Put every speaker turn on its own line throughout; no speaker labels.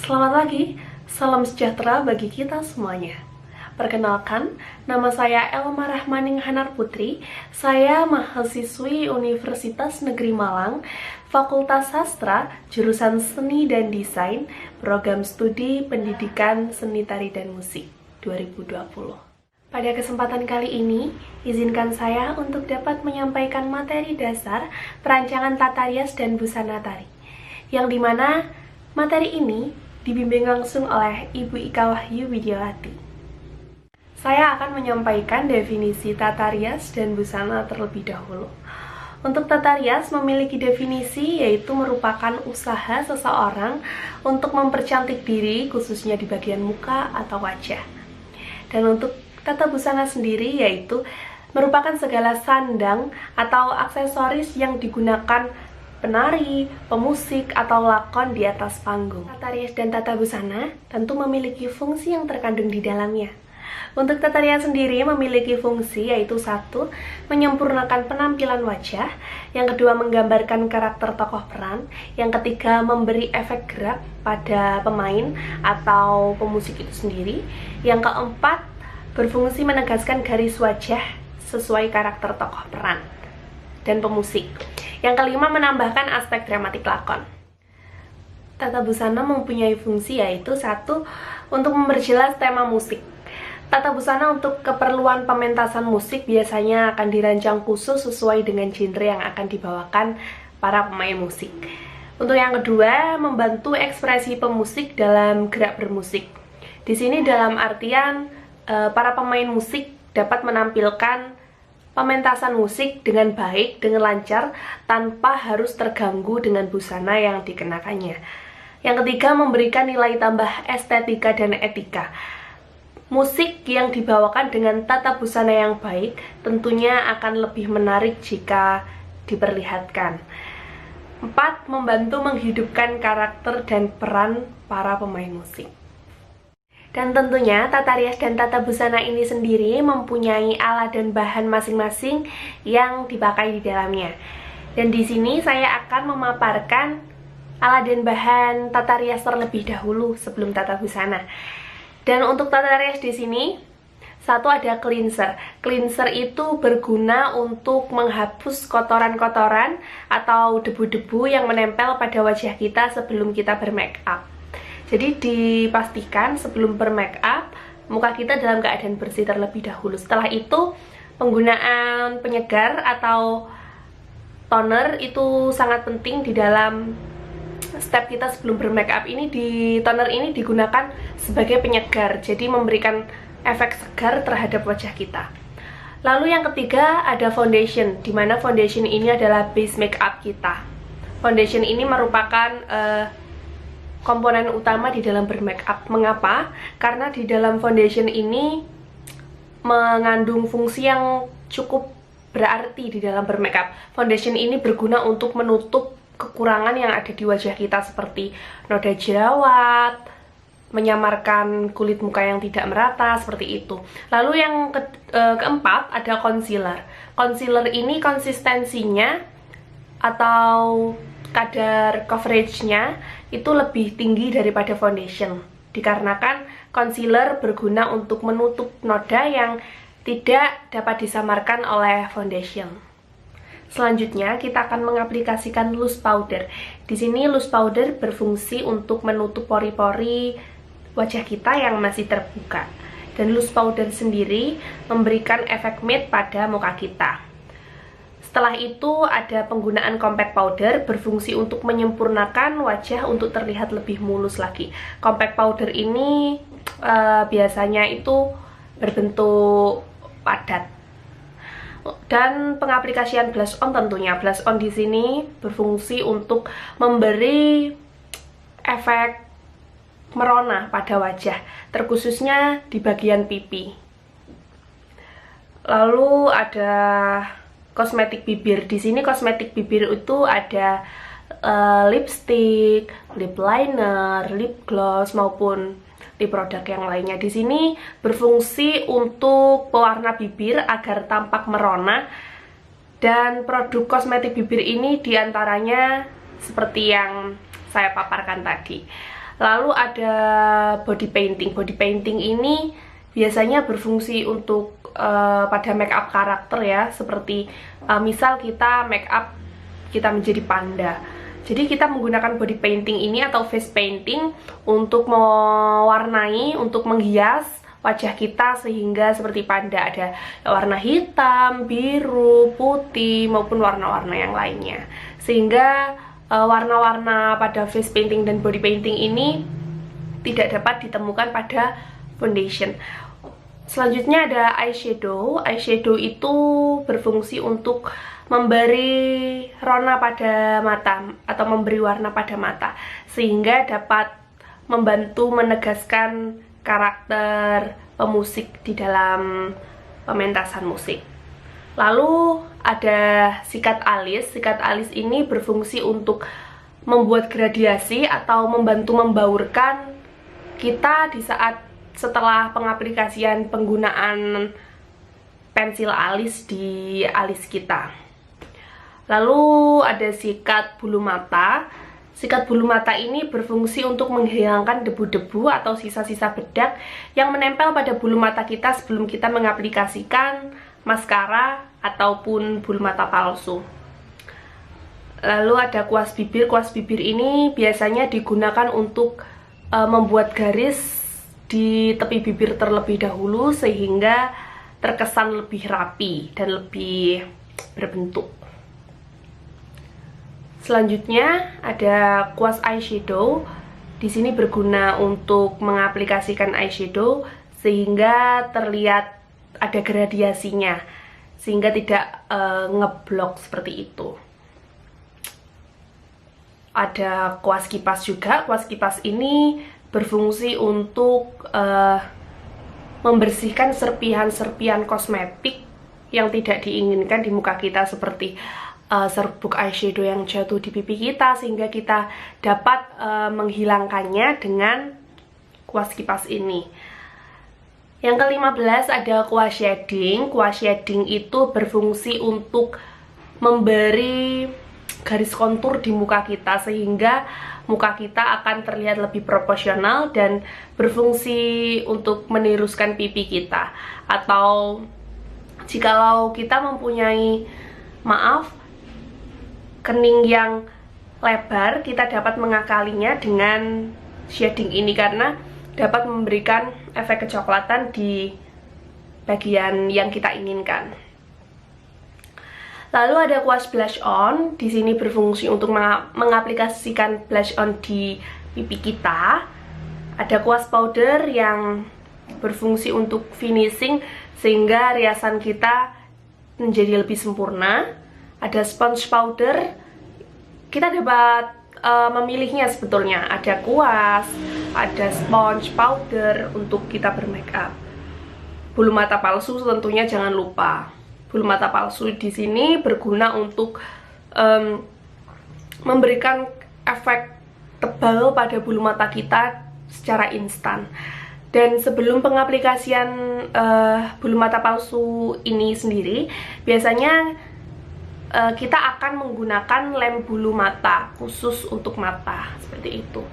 Selamat pagi, salam sejahtera bagi kita semuanya. Perkenalkan, nama saya Elma Rahmaning Hanar Putri. Saya mahasiswi Universitas Negeri Malang, Fakultas Sastra, jurusan Seni dan Desain, Program Studi Pendidikan Seni Tari dan Musik 2020. Pada kesempatan kali ini, izinkan saya untuk dapat menyampaikan materi dasar perancangan tata rias dan busana tari, yang dimana materi ini dibimbing langsung oleh Ibu Ika Wahyu Widiawati. Saya akan menyampaikan definisi tata rias dan busana terlebih dahulu. Untuk tata rias memiliki definisi yaitu merupakan usaha seseorang untuk mempercantik diri, khususnya di bagian muka atau wajah. Dan untuk tata busana sendiri yaitu merupakan segala sandang atau aksesoris yang digunakan penari, pemusik, atau lakon di atas panggung. Tata rias dan tata busana tentu memiliki fungsi yang terkandung di dalamnya. Untuk tata rias sendiri memiliki fungsi yaitu satu, menyempurnakan penampilan wajah, yang kedua menggambarkan karakter tokoh peran, yang ketiga memberi efek gerak pada pemain atau pemusik itu sendiri, yang keempat berfungsi menegaskan garis wajah sesuai karakter tokoh peran dan pemusik. Yang kelima, menambahkan aspek dramatik lakon. Tata busana mempunyai fungsi yaitu satu, untuk memperjelas tema musik. Tata busana untuk keperluan pementasan musik biasanya akan dirancang khusus sesuai dengan genre yang akan dibawakan para pemain musik. Untuk yang kedua, membantu ekspresi pemusik dalam gerak bermusik. Di sini dalam artian para pemain musik dapat menampilkan pementasan musik dengan baik, dengan lancar, tanpa harus terganggu dengan busana yang dikenakannya. Yang ketiga, memberikan nilai tambah estetika dan etika. Musik yang dibawakan dengan tata busana yang baik tentunya akan lebih menarik jika diperlihatkan. 4. Membantu menghidupkan karakter dan peran para pemain musik. Dan tentunya tata rias dan tata busana ini sendiri mempunyai alat dan bahan masing-masing yang dipakai di dalamnya. Dan di sini saya akan memaparkan alat dan bahan tata rias terlebih dahulu sebelum tata busana. Dan untuk tata rias di sini, satu ada cleanser. Cleanser itu berguna untuk menghapus kotoran-kotoran atau debu-debu yang menempel pada wajah kita sebelum kita bermake up. Jadi dipastikan sebelum bermake up, muka kita dalam keadaan bersih terlebih dahulu. Setelah itu, penggunaan penyegar atau toner itu sangat penting di dalam step kita sebelum bermake up ini. Toner ini digunakan sebagai penyegar, jadi memberikan efek segar terhadap wajah kita. Lalu yang ketiga ada foundation, dimana foundation ini adalah base make up kita. Foundation ini merupakan komponen utama di dalam bermake up. Mengapa? Karena di dalam foundation ini mengandung fungsi yang cukup berarti di dalam bermake up. Foundation ini berguna untuk menutup kekurangan yang ada di wajah kita seperti noda jerawat, menyamarkan kulit muka yang tidak merata, seperti itu. Lalu yang keempat ada concealer. Concealer ini konsistensinya atau kadar coveragenya itu lebih tinggi daripada foundation, dikarenakan concealer berguna untuk menutup noda yang tidak dapat disamarkan oleh foundation. Selanjutnya kita akan mengaplikasikan loose powder. Di sini loose powder berfungsi untuk menutup pori-pori wajah kita yang masih terbuka, dan loose powder sendiri memberikan efek matte pada muka kita. Setelah itu ada penggunaan compact powder, berfungsi untuk menyempurnakan wajah untuk terlihat lebih mulus lagi. Compact powder ini biasanya itu berbentuk padat. Dan pengaplikasian blush on tentunya. Blush on di sini berfungsi untuk memberi efek merona pada wajah, terkhususnya di bagian pipi. Lalu ada kosmetik bibir. Di sini kosmetik bibir itu ada lipstick, lip liner, lip gloss maupun lip produk yang lainnya. Di sini berfungsi untuk pewarna bibir agar tampak merona, dan produk kosmetik bibir ini diantaranya seperti yang saya paparkan tadi. Lalu ada body painting. Body painting ini biasanya berfungsi untuk pada make up karakter ya, seperti misal kita make up kita menjadi panda. Jadi kita menggunakan body painting ini atau face painting untuk mewarnai, untuk menghias wajah kita sehingga seperti panda. Ada warna hitam, biru, putih, maupun warna-warna yang lainnya. Sehingga warna-warna pada face painting dan body painting ini tidak dapat ditemukan pada foundation. Selanjutnya ada eyeshadow. Eyeshadow itu berfungsi untuk memberi rona pada mata atau memberi warna pada mata, sehingga dapat membantu menegaskan karakter pemusik di dalam pementasan musik. Lalu ada sikat alis. Sikat alis ini berfungsi untuk membuat gradiasi atau membantu membaurkan kita di saat setelah pengaplikasian penggunaan pensil alis di alis kita. Lalu ada sikat bulu mata. Sikat bulu mata ini berfungsi untuk menghilangkan debu-debu atau sisa-sisa bedak yang menempel pada bulu mata kita sebelum kita mengaplikasikan maskara ataupun bulu mata palsu. Lalu ada kuas bibir. Kuas bibir ini biasanya digunakan untuk membuat garis di tepi bibir terlebih dahulu sehingga terkesan lebih rapi dan lebih berbentuk. Selanjutnya ada kuas eyeshadow. Di sini berguna untuk mengaplikasikan eyeshadow sehingga terlihat ada gradiasinya, sehingga tidak ngeblok seperti itu. Ada kuas kipas juga. Kuas kipas ini berfungsi untuk membersihkan serpihan-serpihan kosmetik yang tidak diinginkan di muka kita, seperti serbuk eyeshadow yang jatuh di pipi kita, sehingga kita dapat menghilangkannya dengan kuas kipas ini. Yang ke-15 ada kuas shading. Kuas shading itu berfungsi untuk memberi garis kontur di muka kita sehingga muka kita akan terlihat lebih proporsional dan berfungsi untuk meniruskan pipi kita. Atau jikalau kita mempunyai, kening yang lebar, kita dapat mengakalinya dengan shading ini karena dapat memberikan efek kecoklatan di bagian yang kita inginkan. Lalu ada kuas blush on. Di sini berfungsi untuk mengaplikasikan blush on di pipi kita. Ada kuas powder yang berfungsi untuk finishing sehingga riasan kita menjadi lebih sempurna. Ada sponge powder. Kita dapat memilihnya sebetulnya. Ada kuas, ada sponge powder untuk kita bermake up. Bulu mata palsu tentunya jangan lupa. Bulu mata palsu di sini berguna untuk memberikan efek tebal pada bulu mata kita secara instan. Dan sebelum pengaplikasian bulu mata palsu ini sendiri, biasanya kita akan menggunakan lem bulu mata khusus untuk mata, seperti itu.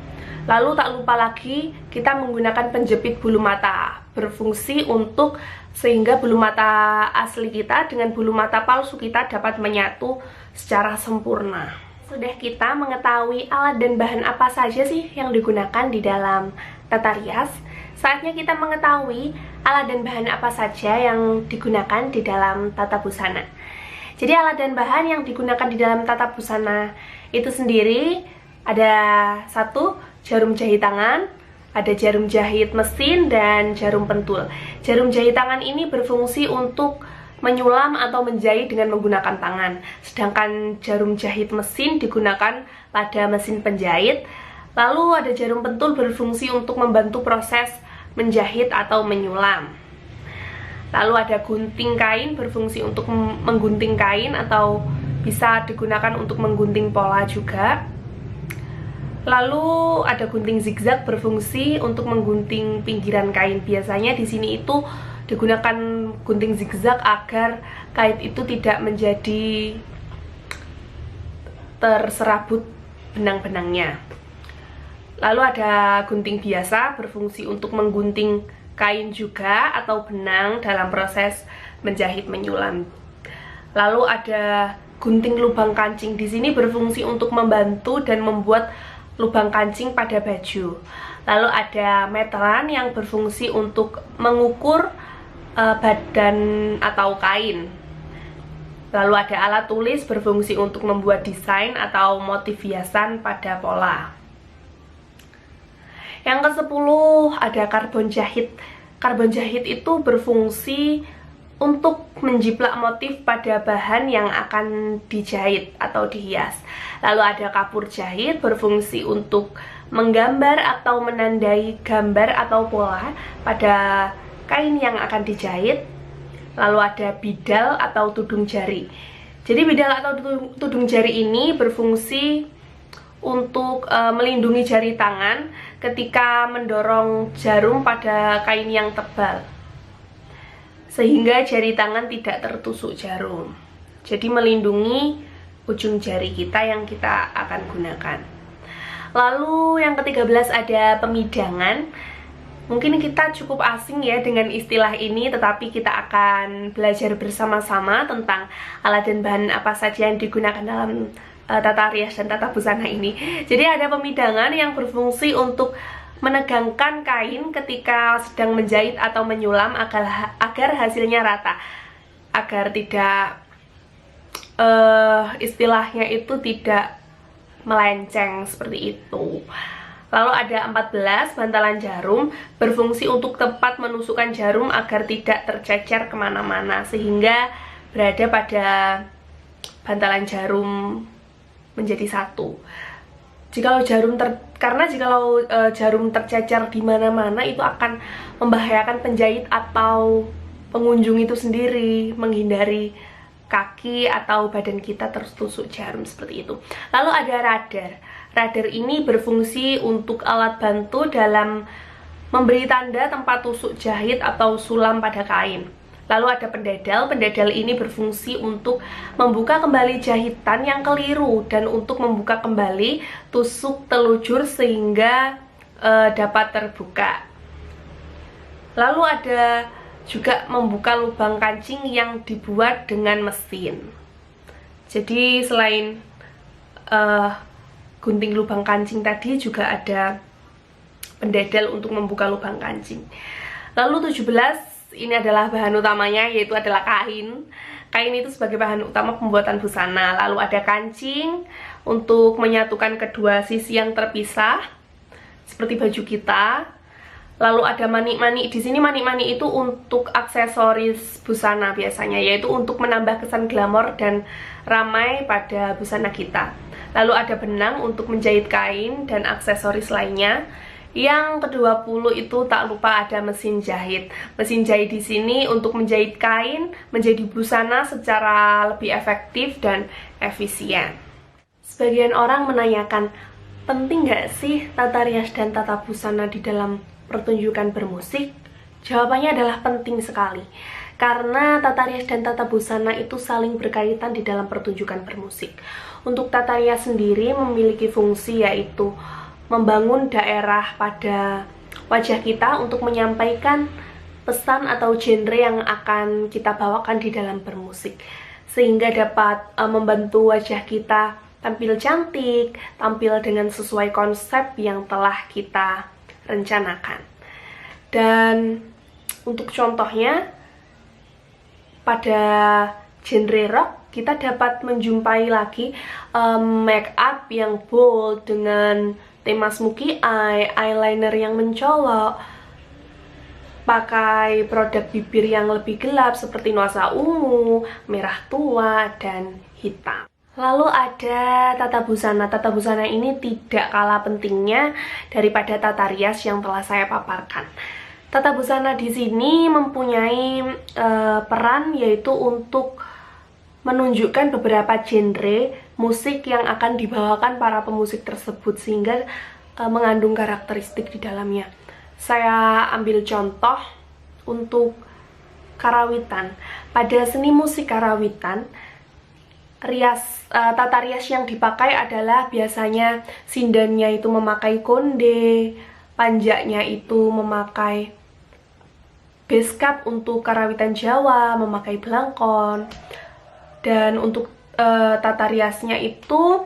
Lalu tak lupa lagi kita menggunakan penjepit bulu mata, berfungsi untuk sehingga bulu mata asli kita dengan bulu mata palsu kita dapat menyatu secara sempurna. Sudah kita mengetahui alat dan bahan apa saja sih yang digunakan di dalam tata rias, saatnya kita mengetahui alat dan bahan apa saja yang digunakan di dalam tata busana. Jadi alat dan bahan yang digunakan di dalam tata busana itu sendiri ada 1, jarum jahit tangan, ada jarum jahit mesin, dan jarum pentul. Jarum jahit tangan ini berfungsi untuk menyulam atau menjahit dengan menggunakan tangan. Sedangkan jarum jahit mesin digunakan pada mesin penjahit. Lalu ada jarum pentul berfungsi untuk membantu proses menjahit atau menyulam. Lalu ada gunting kain berfungsi untuk menggunting kain atau bisa digunakan untuk menggunting pola juga. Lalu ada gunting zigzag berfungsi untuk menggunting pinggiran kain. Biasanya di sini itu digunakan gunting zigzag agar kain itu tidak menjadi terserabut benang-benangnya. Lalu ada gunting biasa, berfungsi untuk menggunting kain juga atau benang dalam proses menjahit menyulam. Lalu ada gunting lubang kancing, di sini berfungsi untuk membantu dan membuat lubang kancing pada baju. Lalu ada meteran yang berfungsi untuk mengukur badan atau kain. Lalu ada alat tulis, berfungsi untuk membuat desain atau motif hiasan pada pola. Yang ke-10 ada karbon jahit. Karbon jahit itu berfungsi untuk menjiplak motif pada bahan yang akan dijahit atau dihias. Lalu ada kapur jahit, berfungsi untuk menggambar atau menandai gambar atau pola pada kain yang akan dijahit. Lalu ada bidal atau tudung jari. Jadi bidal atau tudung jari ini berfungsi untuk melindungi jari tangan ketika mendorong jarum pada kain yang tebal, sehingga jari tangan tidak tertusuk jarum. Jadi melindungi ujung jari kita yang kita akan gunakan. Lalu yang ke-13 ada pemidangan. Mungkin kita cukup asing ya dengan istilah ini, tetapi kita akan belajar bersama-sama tentang alat dan bahan apa saja yang digunakan dalam tata rias dan tata busana ini. Jadi ada pemidangan yang berfungsi untuk menegangkan kain ketika sedang menjahit atau menyulam agar hasilnya rata, agar tidak istilahnya itu tidak melenceng seperti itu. Lalu ada 14 bantalan jarum, berfungsi untuk tepat menusukkan jarum agar tidak tercecer kemana-mana, sehingga berada pada bantalan jarum menjadi satu. Jikalau jarum tercecer di mana-mana, itu akan membahayakan penjahit atau pengunjung itu sendiri, menghindari kaki atau badan kita tertusuk jarum seperti itu. Lalu ada radar. Radar ini berfungsi untuk alat bantu dalam memberi tanda tempat tusuk jahit atau sulam pada kain. Lalu ada pendedel. Pendedel ini berfungsi untuk membuka kembali jahitan yang keliru dan untuk membuka kembali tusuk telujur sehingga dapat terbuka. Lalu ada juga membuka lubang kancing yang dibuat dengan mesin. Jadi selain gunting lubang kancing tadi, juga ada pendedel untuk membuka lubang kancing. Lalu 17, ini adalah bahan utamanya, yaitu adalah kain. Kain itu sebagai bahan utama pembuatan busana. Lalu ada kancing untuk menyatukan kedua sisi yang terpisah seperti baju kita. Lalu ada manik-manik. Di sini manik-manik itu untuk aksesoris busana biasanya, yaitu untuk menambah kesan glamor dan ramai pada busana kita. Lalu ada benang untuk menjahit kain dan aksesoris lainnya. Yang ke-20 itu tak lupa ada mesin jahit. Mesin jahit di sini untuk menjahit kain menjadi busana secara lebih efektif dan efisien. Sebagian orang menanyakan, penting nggak sih tata rias dan tata busana di dalam pertunjukan bermusik? Jawabannya adalah penting sekali. Karena tata rias dan tata busana itu saling berkaitan di dalam pertunjukan bermusik. Untuk tata rias sendiri memiliki fungsi yaitu membangun daerah pada wajah kita untuk menyampaikan pesan atau genre yang akan kita bawakan di dalam bermusik, sehingga dapat membantu wajah kita tampil cantik, tampil dengan sesuai konsep yang telah kita rencanakan. Dan untuk contohnya, pada genre rock kita dapat menjumpai lagi make up yang bold dengan tema smoky eye, eyeliner yang mencolok, pakai produk bibir yang lebih gelap seperti nuansa ungu, merah tua, dan hitam. Lalu ada tata busana. Tata busana ini tidak kalah pentingnya daripada tata rias yang telah saya paparkan. Tata busana di sini mempunyai peran yaitu untuk menunjukkan beberapa genre musik yang akan dibawakan para pemusik tersebut, sehingga mengandung karakteristik di dalamnya. Saya ambil contoh untuk karawitan. Pada seni musik karawitan, tata rias yang dipakai adalah biasanya sindannya itu memakai konde, panjaknya itu memakai beskap untuk karawitan Jawa, memakai belangkon, dan untuk tata riasnya itu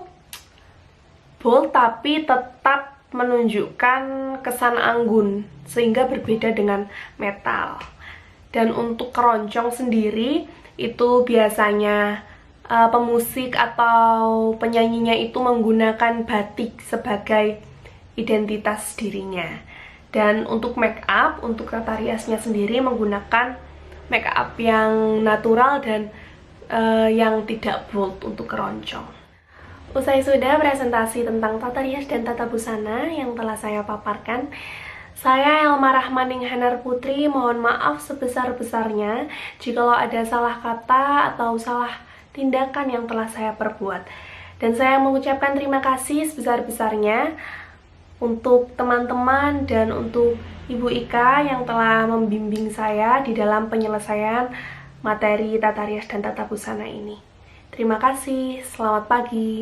bold tapi tetap menunjukkan kesan anggun sehingga berbeda dengan metal. Dan untuk keroncong sendiri itu biasanya pemusik atau penyanyinya itu menggunakan batik sebagai identitas dirinya. Dan untuk make up, untuk tata riasnya sendiri menggunakan make up yang natural dan yang tidak bold untuk keroncong. Usai sudah presentasi tentang tata rias dan tata busana yang telah saya paparkan, saya Elma Rahmaning Hanar Putri mohon maaf sebesar-besarnya jikalau ada salah kata atau salah tindakan yang telah saya perbuat. Dan saya mengucapkan terima kasih sebesar-besarnya untuk teman-teman dan untuk Ibu Ika yang telah membimbing saya di dalam penyelesaian materi tata rias dan tata busana ini. Terima kasih, selamat pagi.